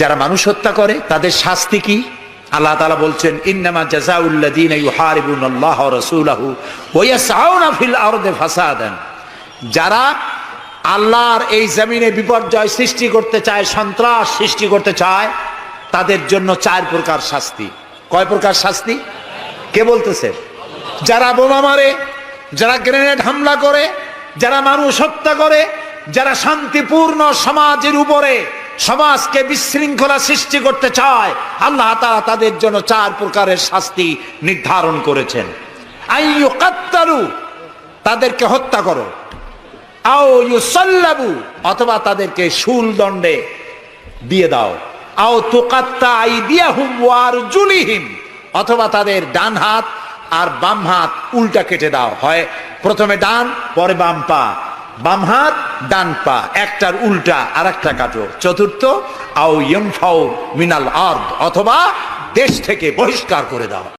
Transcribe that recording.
যারা মানুষ হত্যা করে তাদের শাস্তি কি? আল্লাহ তাআলা বলছেন, ইন্নামা জাযাউল্লাযীনা ইউহারিবুনাল্লাহা ওয়া রাসূলাহু ওয়া ইয়াসআউনা ফিল আরদি ফাসাদান। যারা আল্লাহর এই জমিনে বিপর্যয় সৃষ্টি করতে চায়, সন্ত্রাস সৃষ্টি করতে চায়, তাদের জন্য 4 প্রকার শাস্তি। কয় প্রকার শাস্তি? কে বলতেছে? যারা বোমা মারে, যারা গ্রেনেড হামলা করে, যারা মানুষ হত্যা করে, যারা শান্তিপূর্ণ সমাজের উপরে সমাজকে বিশৃঙ্খলা সৃষ্টি করতে চায়, আল্লাহ তাআলা তাদের জন্য 4 প্রকারের শাস্তি নির্ধারণ করেছেন। আইয়ুকাত্তালু, তাদেরকে হত্যা করো, আও ইউসাল্লাবু, অথবা তাদেরকে শুল দণ্ডে দিয়ে দাও, আও তুকাত্তা আইদিয়াহুম ওয়া আরজুলিহিম, অথবা তাদের ডান হাত আর বাম হাত উল্টা কেটে দাও। হয় প্রথমে ডান, পরে বাম পা, বাম হাত ডান পা, একটার উল্টা আর একটা কাটো। চতুর্থ, আও ইউনফাউ মিনাল আরদ, অথবা দেশ থেকে বহিষ্কার করে দাও।